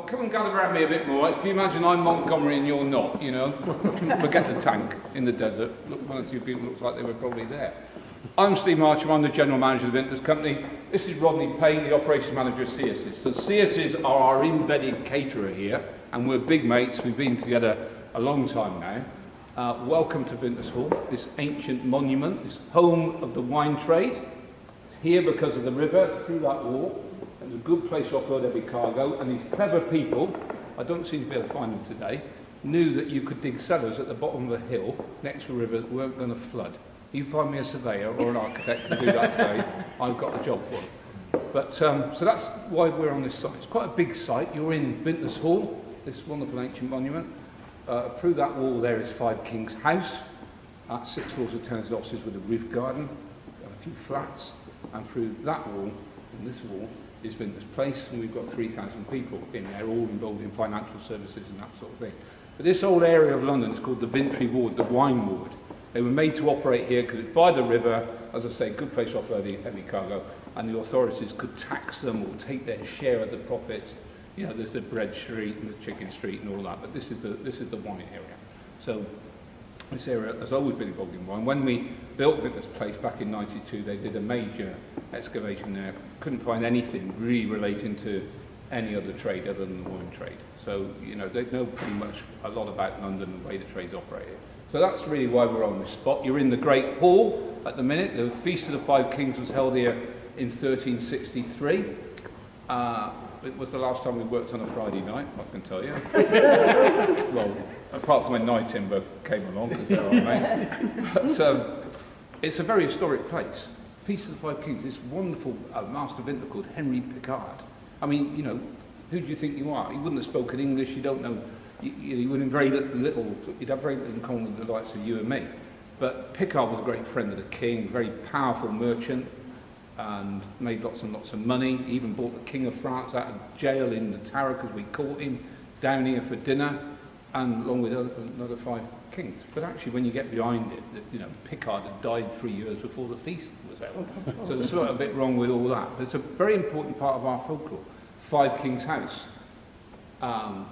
come and gather around me a bit more. If you imagine I'm Montgomery and you're not, you know, forget the tank in the desert. Look, one or two people looks like they were probably there. I'm Steve Marcham, I'm the General Manager of the Vintners Company. This is Rodney Payne, the Operations Manager of Searcys. So Searcys are our embedded caterer here, and we're big mates. We've been together a long time now. Welcome to Vintners Hall, this ancient monument, this home of the wine trade. It's here because of the river, through that wall. It's a good place to offload heavy cargo, and these clever people, I don't seem to be able to find them today, knew that you could dig cellars at the bottom of the hill next to a river that weren't going to flood. You find me a surveyor or an architect to do that today, I've got the job for them. But, so that's why we're on this site. It's quite a big site. You're in Vintners Hall, this wonderful ancient monument. Through that wall there is Five Kings House. That's 6 floors of tenanted offices with a roof garden, a few flats. And through that wall, and this wall, is Vintners Place, and we've got 3,000 people in there, all involved in financial services and that sort of thing. But this whole area of London is called the Vintry Ward, the wine ward. They were made to operate here because it's by the river, as I say, good place to offload heavy cargo, and the authorities could tax them or take their share of the profits. You know, there's the bread street and the chicken street and all that, but this is the wine area. So this area has always been involved in wine. When we built Vintners Place back in '92, they did a major excavation there. Couldn't find anything really relating to any other trade other than the wine trade. So, you know, they know pretty much a lot about London and the way the trade's operated. So that's really why we're on this spot. You're in the Great Hall at the minute. The Feast of the Five Kings was held here in 1363. It was the last time we worked on a Friday night, I can tell you. Well, apart from when Night Timber came along, because they're our mates. But it's a very historic place. Feast of the Five Kings, this wonderful master vintner called Henry Picard. I mean, you know, who do you think you are? You wouldn't have spoken English, you don't know, you would have very little, you'd have very little in common with the likes of you and me. But Picard was a great friend of the king, very powerful merchant, and made lots and lots of money. He even brought the King of France out of jail in the Tower because we caught him down here for dinner, and along with another 5 kings. But actually, when you get behind it, you know, Picard had died 3 years before the feast was out. So there's sort of a bit wrong with all that. But it's a very important part of our folklore. 5 Kings House.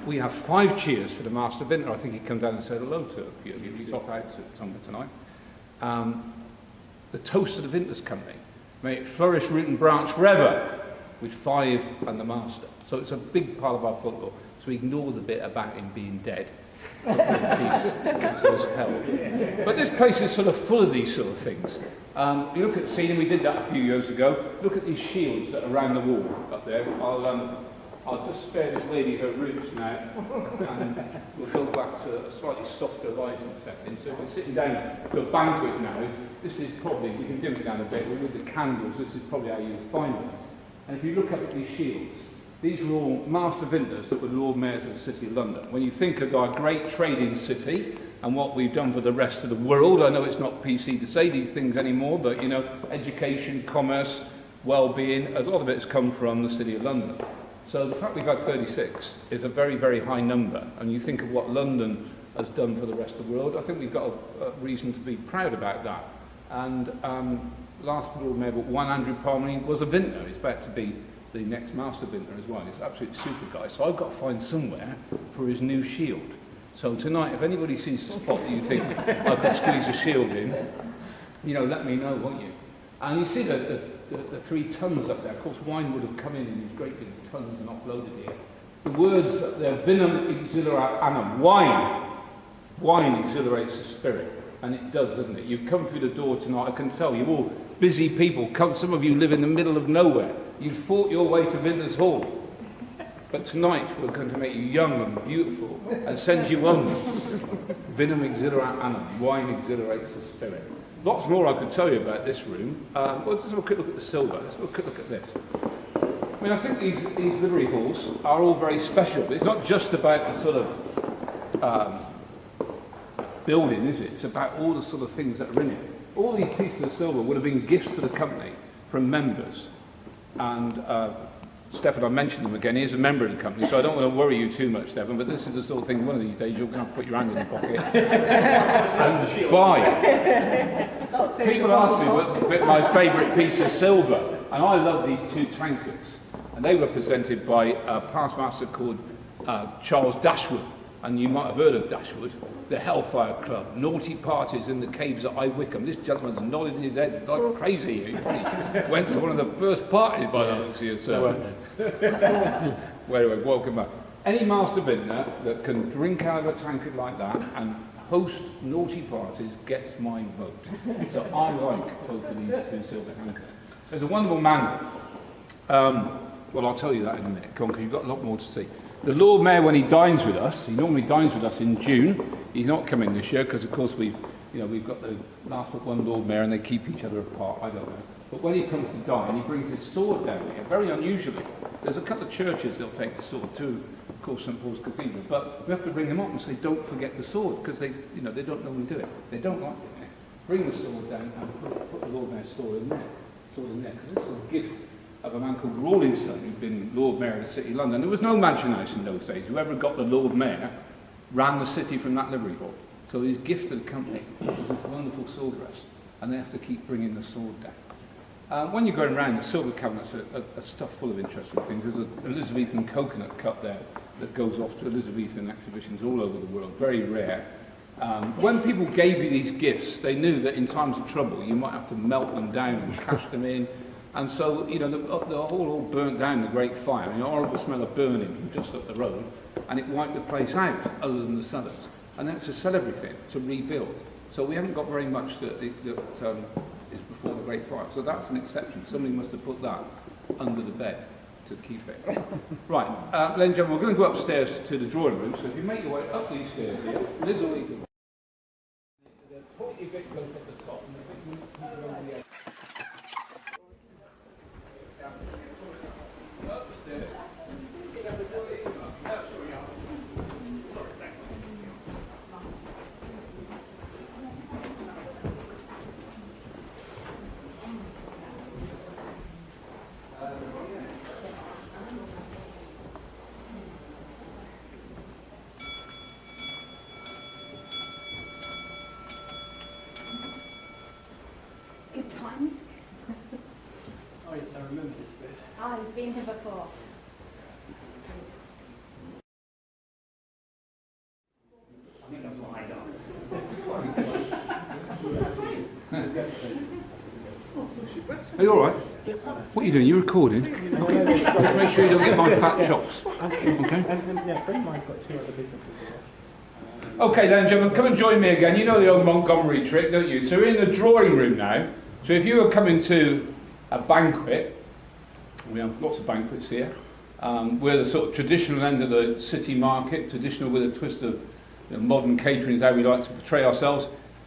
We have 5 cheers for the Master Vintner. I think he come down and said hello to a few of you. He's off out somewhere tonight. The toast of the Vintners Company. May it flourish, root and branch forever, with 5 and the Master. So it's a big part of our folklore. So we ignore the bit about him being dead before the feast was held. But this place is sort of full of these sort of things. You look at the scene, we did that a few years ago. Look at these shields that are around the wall up there. I'll just spare this lady her roots now, and we'll go back to a slightly softer lighting setting. So if we're sitting down to a banquet now, this is probably, we can dim it down a bit, but with the candles, this is probably how you'll find us. And if you look up at these shields, these were all master vintners that were Lord Mayors of the City of London. When you think of our great trading city and what we've done for the rest of the world, I know it's not PC to say these things anymore, but you know, education, commerce, well-being, a lot of it has come from the City of London. So the fact we've had 36 is a very, very high number. And you think of what London has done for the rest of the world, I think we've got a reason to be proud about that. And last Lord Mayor, One Andrew Palmery was a vintner. He's about to be the next master vintner as well. He's an absolute super guy. So I've got to find somewhere for his new shield. So tonight, if anybody sees a spot that you think I could squeeze a shield in, you know, let me know, won't you? And you see the 3 tons up there. Of course, wine would have come in these great big tons and offloaded here. The words up there, vinum exhilarat anum, wine. Wine exhilarates the spirit. And it does, doesn't it? You've come through the door tonight, I can tell, you're all busy people. Some of you live in the middle of nowhere. You've fought your way to Vintners Hall. But tonight, we're going to make you young and beautiful and send you on. Vinum exhilarat anum, wine exhilarates the spirit. Lots more I could tell you about this room. Well, let's have a quick look at the silver. Let's have a quick look at this. I mean, I think these livery halls are all very special. But it's not just about the sort of building, is it? It's about all the sort of things that are in it. All these pieces of silver would have been gifts to the company from members. And Stefan, I mentioned him again, he is a member of the company, so I don't want to worry you too much, Stefan, but this is the sort of thing, one of these days you're going to have to put your hand in your pocket and buy. People ask me what's my favourite piece of silver, and I love these 2 tankards. And they were presented by a past master called Charles Dashwood, and you might have heard of Dashwood, the Hellfire Club, naughty parties in the caves at Wickham. This gentleman's nodding his head like crazy. He probably went to one of the first parties by the looks of you, sir. Well, anyway, welcome back. Any master vintner that can drink out of a tankard like that and host naughty parties gets my vote. So I like both of these two silver tankards. There's a wonderful man. Well, I'll tell you that in a minute, because you've got a lot more to see. The Lord Mayor, when he dines with us, he normally dines with us in June. He's not coming this year because, of course, we've got the last but one Lord Mayor, and they keep each other apart. I don't know. But when he comes to dine, he brings his sword down here, very unusually. There's a couple of churches they'll take the sword to, of course, St Paul's Cathedral. But we have to bring them up and say, don't forget the sword, because they don't normally do it. They don't like it. Bring the sword down and put the Lord Mayor's sword in there. Because this is a gift of a man called Rawlinson, who'd been Lord Mayor of the City of London. There was no mansion house in those days. Whoever got the Lord Mayor ran the city from that livery hall. So his gift to the company was this wonderful sword rest, and they have to keep bringing the sword down. When you're going around, the silver cabinets are stuffed full of interesting things. There's an Elizabethan coconut cup there that goes off to Elizabethan exhibitions all over the world, very rare. When people gave you these gifts, they knew that in times of trouble you might have to melt them down and cash them in. And so, the whole all burnt down the Great Fire. A horrible smell of burning just up the road, and it wiped the place out, other than the cellars. And then to sell everything, to rebuild. So we haven't got very much that is before the Great Fire. So that's an exception. Somebody must have put that under the bed to keep it. Right, ladies and gentlemen, we're going to go upstairs to the drawing room. So if you make your way up these stairs here, Liz will lead the way. The pointy bit goes at the top, and the big one goes over the edge. Good time. Oh yes, I remember this bit. I've been here before. I think that's what I got. Are you alright? What are you doing? You recording? Okay. Make sure you don't get my fat chops. Okay? Yeah, a friend of mine's got 2 other businesses. Okay then, gentlemen, come and join me again. You know the old Montgomery trick, don't you? So we're in the drawing room now. So if you were coming to a banquet, we have lots of banquets here. We're the sort of traditional end of the city market, traditional with a twist of modern catering is how we like to portray ourselves.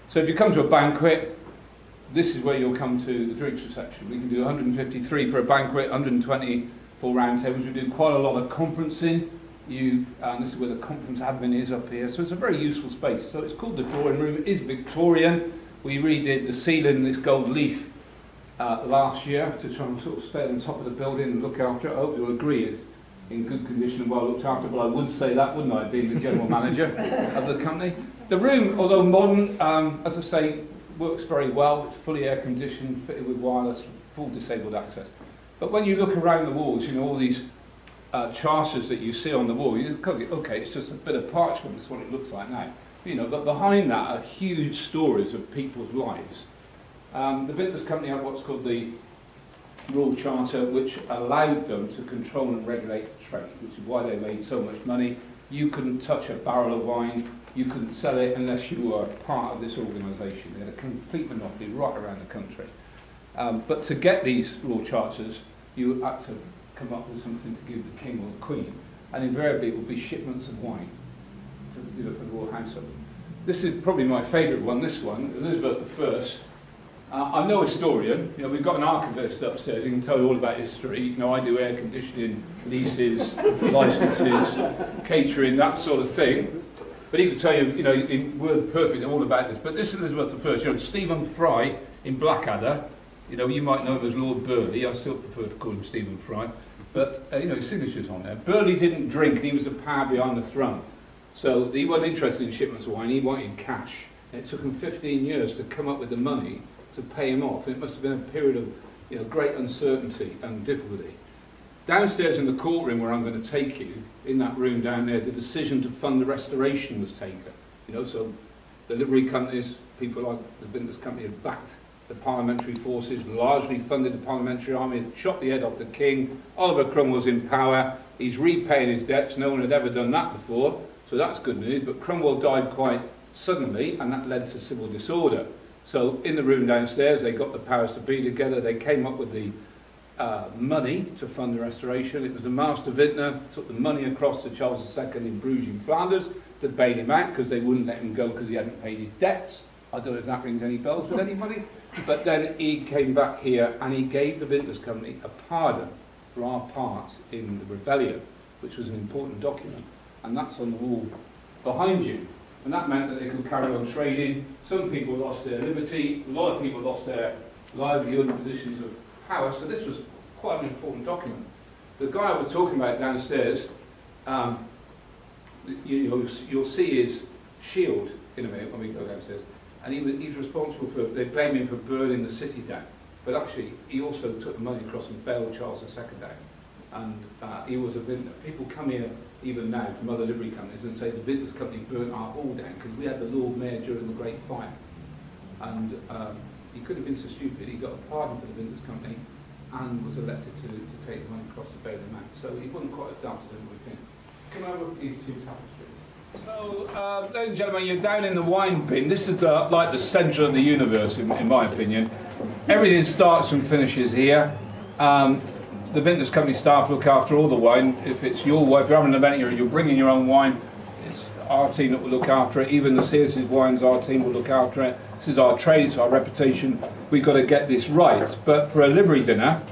So if you come to a banquet, this is where you'll come to the drinks reception. We can do 153 for a banquet, 120 for round tables. We do quite a lot of conferencing. This is where the conference admin is up here. So it's a very useful space. So it's called the drawing room. It is Victorian. We redid the ceiling, this gold leaf, last year to try and sort of stay on top of the building and look after it. I hope you'll agree it's in good condition and well looked after, but I would say that, wouldn't I, being the general manager of the company. The room, although modern, as I say, works very well. It's fully air conditioned, fitted with wireless, full disabled access. But when you look around the walls, all these charters that you see on the wall, you think, okay, it's just a bit of parchment, that's what it looks like now. But behind that are huge stories of people's lives. The Vintners Company had what's called the Royal Charter, which allowed them to control and regulate trade, which is why they made so much money. You couldn't touch a barrel of wine, you couldn't sell it unless you were part of this organisation. They had a complete monopoly right around the country. But to get these Royal Charters, you had to come up with something to give the King or the Queen, and invariably it would be shipments of wine for the royal household. This is probably my favourite one, this one, Elizabeth I. I'm no historian. We've got an archivist upstairs. He can tell you all about history. I do air conditioning, leases, licenses, catering, that sort of thing. But he can tell you, in word perfect, all about this. But this is Elizabeth I. Stephen Fry in Blackadder. You might know him as Lord Burleigh. I still prefer to call him Stephen Fry. But his signature's on there. Burleigh didn't drink, and he was the power behind the throne. So he wasn't interested in shipments of wine. He wanted cash. And it took him 15 years to come up with the money to pay him off. It must have been a period of great uncertainty and difficulty. Downstairs in the courtroom where I'm going to take you, in that room down there, the decision to fund the restoration was taken. You know, so the livery companies, people like the Vintners company have backed the parliamentary forces, largely funded the parliamentary army, shot the head off the king. Oliver Cromwell's in power. He's repaying his debts. No one had ever done that before, so that's good news. But Cromwell died quite suddenly, and that led to civil disorder. So in the room downstairs, they got the powers to be together. They came up with the money to fund the restoration. It was the Master Vintner took the money across to Charles II in Bruges in Flanders to bail him out because they wouldn't let him go because he hadn't paid his debts. I don't know if that rings any bells with anybody. But then he came back here and he gave the Vintners Company a pardon for our part in the rebellion, which was an important document. And that's on the wall behind you. And that meant that they could carry on trading. Some people lost their liberty. A lot of people lost their livelihood and positions of power. So this was quite an important document. The guy I was talking about downstairs, you'll see his shield in a minute when we go downstairs. And he's responsible for, they blame him for burning the city down. But actually, he also took the money across and bailed Charles II down. And he was a vintner. People come here, even now, from other livery companies and say the Vintners Company burnt our hall down because we had the Lord Mayor during the Great Fire. And he could have been so stupid, he got a pardon for the Vintners Company and was elected to take the money across to bail him out. So he wouldn't quite have done as we think. Come over with these two tapestries. So, ladies and gentlemen, you're down in the wine bin. This is like the centre of the universe, in my opinion. Everything starts and finishes here. The Vintners Company staff look after all the wine. If it's your wine, if you're having an event here and you're bringing your own wine, it's our team that will look after it. Even the Searcys wines, our team will look after it. This is our trade, it's our reputation. We've got to get this right. But for a livery dinner,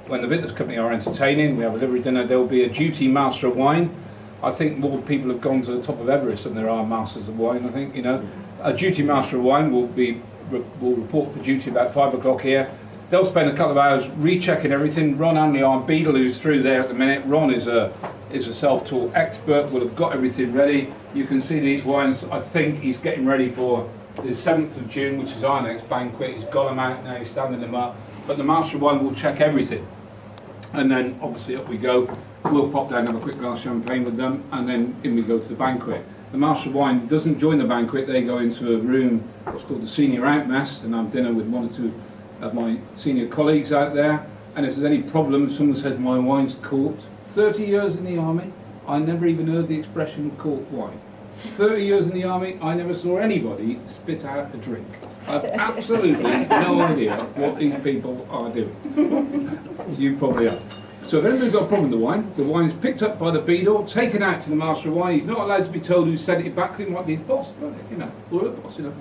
when the Vintners Company are entertaining, we have a livery dinner, there will be a duty master of wine. I think more people have gone to the top of Everest than there are masters of wine. I think, you know, a duty master of wine will report for duty about 5 o'clock here. They'll spend a couple of hours rechecking everything. Ron Hanley, our beadle, who's through there at the minute. Ron is a self-taught expert. Will have got everything ready. You can see these wines. I think he's getting ready for the 7th of June, which is our next banquet. He's got them out now. He's standing them up. But the master of wine will check everything, and then obviously up we go. We'll pop down and have a quick glass of champagne with them, and then in we go to the banquet. The Master of Wine doesn't join the banquet. They go into a room, what's called the senior out mess, and have dinner with 1 or 2 of my senior colleagues out there. And if there's any problems, someone says my wine's corked. 30 years in the army, I never even heard the expression corked wine. 30 years in the army, I never saw anybody spit out a drink. I've absolutely no idea what these people are doing. You probably are. So if anybody's got a problem with the wine's picked up by the beadle, taken out to the master of wine. He's not allowed to be told who sent it back. It might be his boss, you know, or the boss, you know.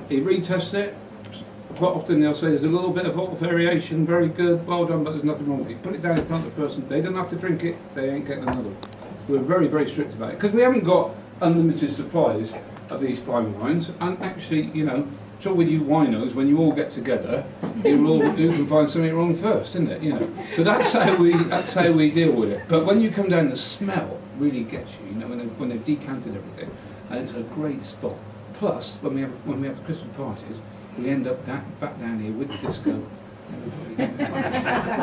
He retests it. Quite often they'll say there's a little bit of hot variation, very good, well done, but there's nothing wrong with it. Put it down in front of the person. They don't have to drink it. They ain't getting another one. We're very, very strict about it because we haven't got unlimited supplies of these fine wines. And actually, you know, so with you winos, when you all get together, you can find something wrong first, isn't it? You know, so that's how we deal with it. But when you come down, the smell really gets you. You know, when they've decanted everything, and it's a great spot. Plus, when we have the Christmas parties, we end up back down here with the disco.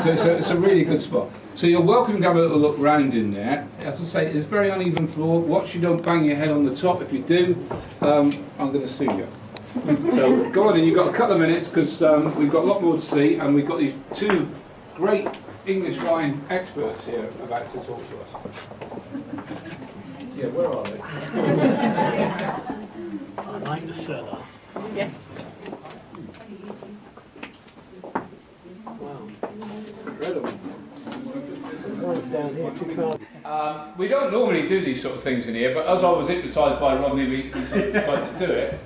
So it's a really good spot. So you're welcome to have a little look round in there. As I say, it's very uneven floor. Watch you don't bang your head on the top. If you do, I'm going to sue you. So go on in, you've got a couple of minutes because we've got a lot more to see, and we've got these 2 great English wine experts here about to talk to us. Yeah, where are they? I like the cellar. Yes. Wow. Incredible. One's down here, 2 cars. We don't normally do these sort of things in here, but as I was hypnotised by Rodney, we decided to do it.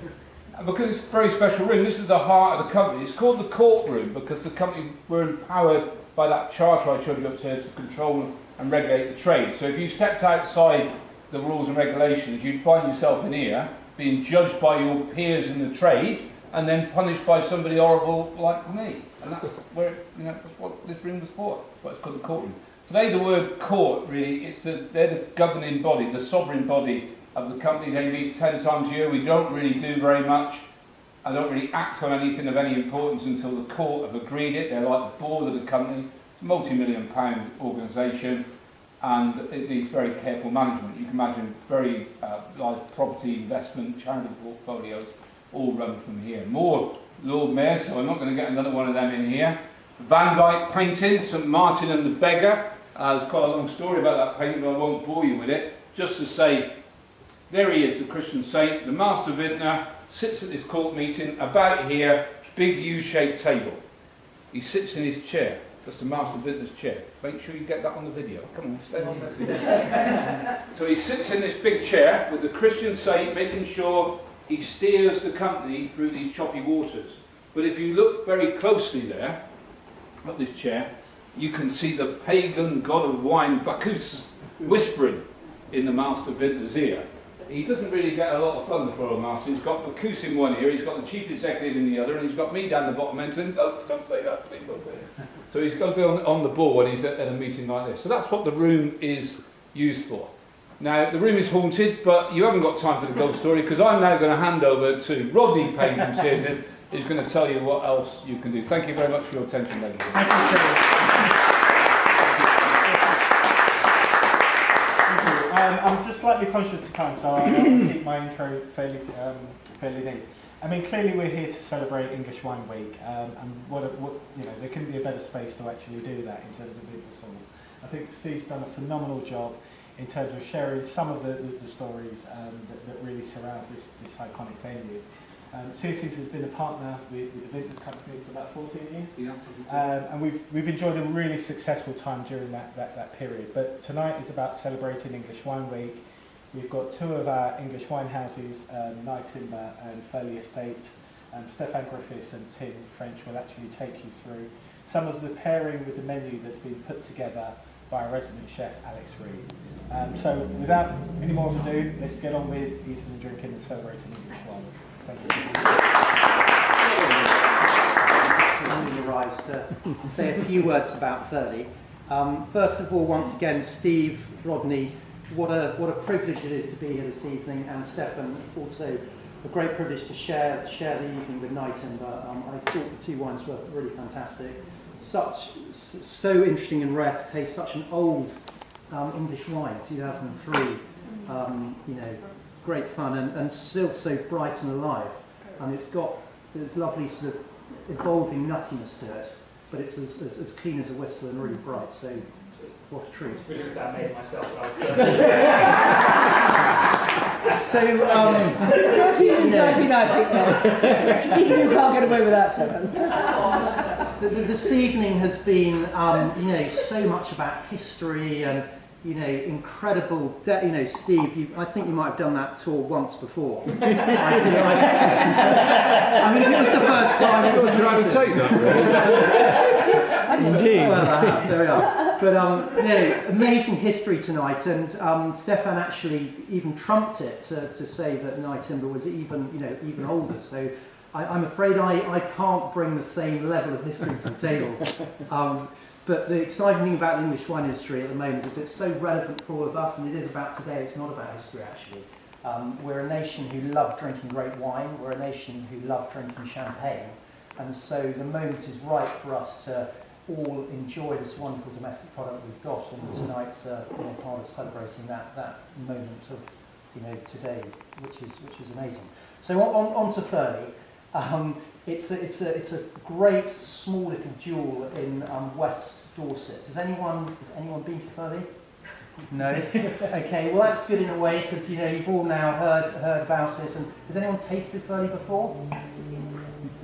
And because it's a very special room, this is the heart of the company. It's called the courtroom because the company were empowered by that charter I showed you upstairs to control and regulate the trade. So if you stepped outside the rules and regulations, you'd find yourself in here being judged by your peers in the trade and then punished by somebody horrible like me. And that's where, you know, that's what this room was for. But it's called the courtroom. Today the word court really, they're the governing body, the sovereign body of the company. They meet 10 times a year. We don't really do very much. I don't really act on anything of any importance until the court have agreed it. They're like the board of the company. It's a multi-million-pound organisation, and it needs very careful management. You can imagine very large property investment, charity portfolios, all run from here. More Lord Mayor, so I'm not going to get another one of them in here. Van Dyck painting, St Martin and the Beggar. There's quite a long story about that painting, but I won't bore you with it. Just to say, there he is, the Christian saint, the Master Vintner, sits at this court meeting, about here, big U-shaped table. He sits in his chair. That's the Master Vintner's chair. Make sure you get that on the video. Come on, stay on this. So he sits in this big chair with the Christian saint, making sure he steers the company through these choppy waters. But if you look very closely there, at this chair, you can see the pagan god of wine, Bacchus, whispering in the Master Vintner's ear. He doesn't really get a lot of fun, the Royal Master. He's got Bacchus in one ear, he's got the chief executive in the other, and he's got me down the bottom end saying, "Oh, don't say that, please don't say that." So he's got to be on the ball when he's at a meeting like this. So that's what the room is used for. Now, the room is haunted, but you haven't got time for the ghost story, because I'm now going to hand over to Rodney Payne from Searcys, who's going to tell you what else you can do. Thank you very much for your attention, ladies and gentlemen. Thank you, I'm just slightly conscious of time, so I'll keep my intro fairly deep. I mean, clearly we're here to celebrate English Wine Week, and there couldn't be a better space to actually do that in terms of Vintners Hall. I think Steve's done a phenomenal job in terms of sharing some of the stories that really surrounds this iconic venue. Searcys has been a partner with the Vintners company for about 14 years, and we've enjoyed a really successful time during that period. But tonight is about celebrating English Wine Week. We've got two of our English wine houses, Nye Timber and Foley Estates. Stefan Griffiths and Tim French will actually take you through some of the pairing with the menu that's been put together by our resident chef, Alex Reed. So without any more ado, let's get on with eating and drinking and celebrating English wine. Thank you. Arrives to say a few words about Foley. First of all, once again, Steve, Rodney, what a privilege it is to be here this evening, and Stefan, also a great privilege to share the evening with Nye Timber. I thought the two wines were really fantastic. So interesting and rare to taste such an old English wine, 2003. Great fun and still so bright and alive. And it's got this lovely sort of evolving nuttiness to it, but it's as clean as a whistle and really bright. So what a treat. Which is I made it myself when I was 30. So Even you can't get away with that, Stefan. This evening has been, so much about history and, incredible. Steve, I think you might have done that tour once before. I mean, if it was the first time, it was trying to take that, Indeed. Well, there we are. But amazing history tonight, and Stefan actually even trumped it to say that Nye Timber was even older. So I'm afraid I can't bring the same level of history to the table. But the exciting thing about the English wine industry at the moment is it's so relevant for all of us, and it is about today. It's not about history, actually. We're a nation who love drinking great wine. We're a nation who love drinking champagne. And so the moment is right for us to all enjoy this wonderful domestic product we've got, and tonight's part of celebrating that moment of today, which is amazing. So on to Foley. It's a great small little jewel in West Dorset. Has anyone been to Foley? No. Okay. Well, that's good in a way, because you've all now heard about it. And has anyone tasted Foley before?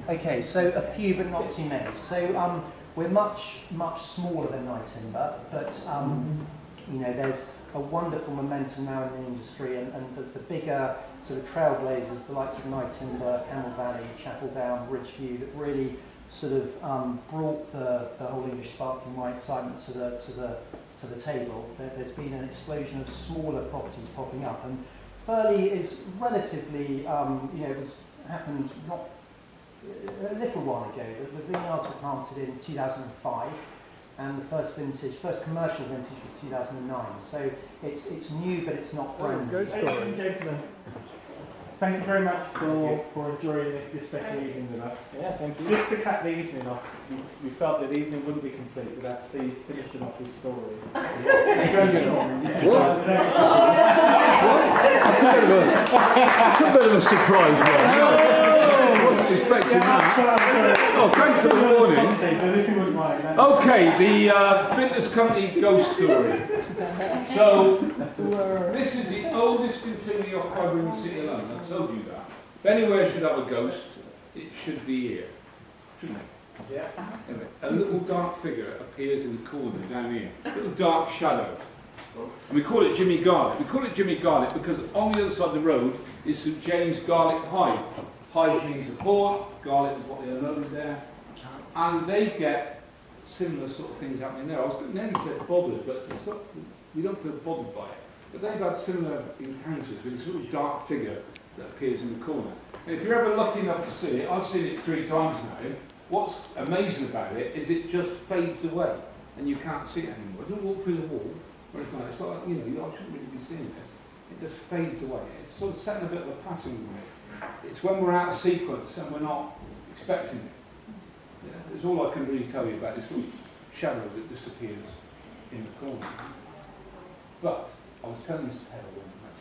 Okay. So a few, but not too many. So we're much smaller than Nye Timber, but there's a wonderful momentum now in the industry, and the bigger sort of trailblazers, the likes of Nye Timber, Camel Valley, Chapel Down, Ridgeview, that really sort of brought the whole English sparkling wine excitement to the table. There's been an explosion of smaller properties popping up, and Foley is relatively, it happened not a little while ago. The vineyards were planted in 2005. And the first commercial vintage was 2009. So it's new, but it's not brand new. Ladies and gentlemen, thank you very much for enjoying this special evening with us. Yeah, thank you. Just to cap the evening off, we felt that the evening wouldn't be complete without Steve finishing off his story. It's a bit of a surprise one. I wasn't expecting that. Oh, thanks for the warning. If you wouldn't mind. Okay, the Vintners Company ghost story. So, this is the oldest continually occupied room in the city of London. I told you that. If anywhere should have a ghost, it should be here. Shouldn't it? Yeah. Anyway, a little dark figure appears in the corner down here. A little dark shadow. And we call it Jimmy Garlic. We call it Jimmy Garlic because on the other side of the road is St James Garlic Hive. Hive means a port, garlic is what they're known there. And they get similar sort of things happening there. I was going to say bothered, but it's not, we don't feel bothered by it. But they've had similar encounters with this little dark figure that appears in the corner. And if you're ever lucky enough to see it, I've seen it 3 times now. What's amazing about it is it just fades away and you can't see it anymore. It doesn't walk through the wall or anything like that. It's like, you know, I shouldn't really be seeing this. It just fades away. It's sort of setting a bit of a pattern with it. It's when we're out of sequence and we're not expecting it. Yeah, that's all I can really tell you about this little shadow that disappears in the corner. But I was telling this tale one night,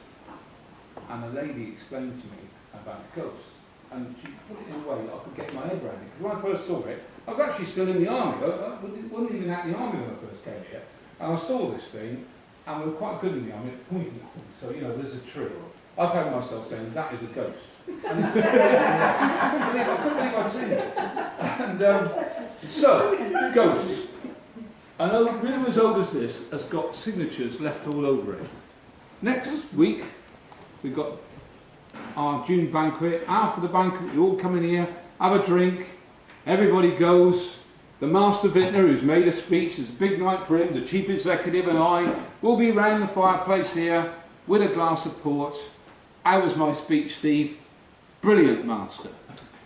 and a lady explained to me about ghosts, and she put it in a way that I could get my head around it. Because when I first saw it, I was actually still in the army. I wasn't even at the army when I first came here. And I saw this thing, and we were quite good in the army at pointing at things. So, you know, there's a tree. I found myself saying, that is a ghost. And I couldn't believe I'd seen it. And so, ghosts. I know a room as old as this has got signatures left all over it. Next week, we've got our June banquet. After the banquet, we all come in here, have a drink, everybody goes. The Master Vintner, who's made a speech, it's a big night for him, the Chief Executive and I will be round the fireplace here with a glass of port. How was my speech, Steve? Brilliant, Master.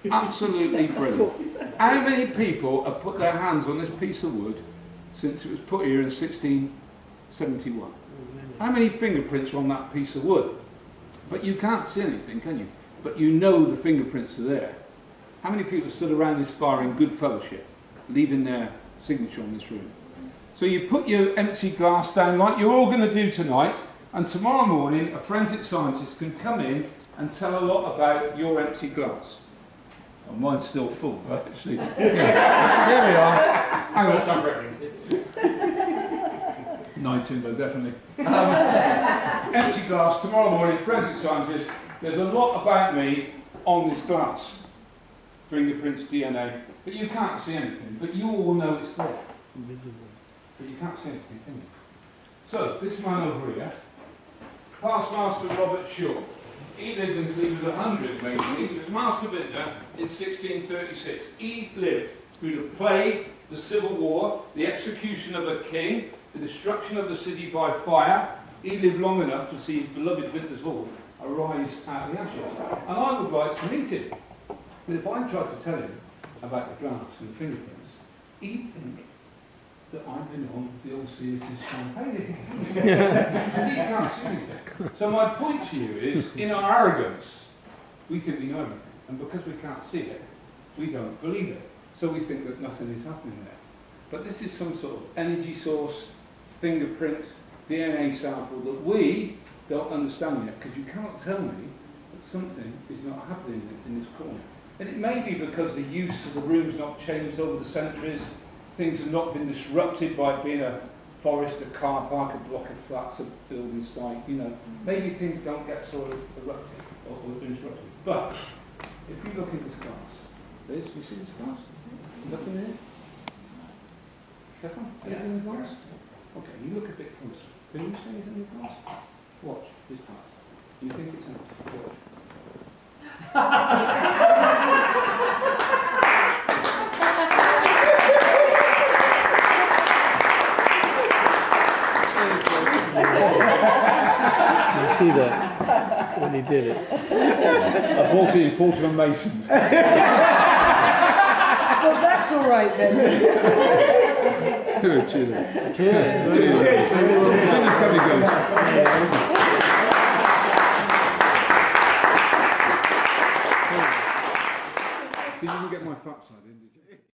Absolutely brilliant. How many people have put their hands on this piece of wood since it was put here in 1671? How many fingerprints are on that piece of wood? But you can't see anything, can you? But you know the fingerprints are there. How many people stood around this fire in good fellowship, leaving their signature on this room? So you put your empty glass down like you're all going to do tonight, and tomorrow morning a forensic scientist can come in and tell a lot about your empty glass. Oh, mine's still full, actually. Yeah. There we are. Hang on. Nine timber, definitely. Empty glass, tomorrow morning, forensic scientist. There's a lot about me on this glass. Fingerprints, DNA, but you can't see anything. But you all know it's there. But you can't see anything, can you? So, this man over here, Past Master Robert Shaw. He lived until he was 100, maybe. He was Master Vintner in 1636. He lived through the plague, the civil war, the execution of a king, the destruction of the city by fire. He lived long enough to see his beloved Vintners Hall arise out of the ashes. And I would like to meet him. But if I tried to tell him about the glass and the fingerprints, he'd think that I've been on the old Searcys champagne again. He can't see anything. So my point to you is, in our arrogance, we think we know everything. And because we can't see it, we don't believe it. So we think that nothing is happening there. But this is some sort of energy source, fingerprint, DNA sample that we don't understand yet, because you cannot tell me that something is not happening in this corner. And it may be because the use of the room's not changed over the centuries. Things have not been disrupted by being a forest, a car park, a block of flats, a building site, you know. Maybe things don't get sort of erupted or disrupted. But if you look in this glass, you see this glass? Nothing there? Stefan, anything in the glass? Okay, you look a bit closer. Can you see anything in the glass? Watch this glass. Do you think it's empty? Watch. You see that when he did it. I bought it in Fortune Masons. Well, that's all right then. Cheers. Cheers. Cheers. You didn't get my fact side in, did you?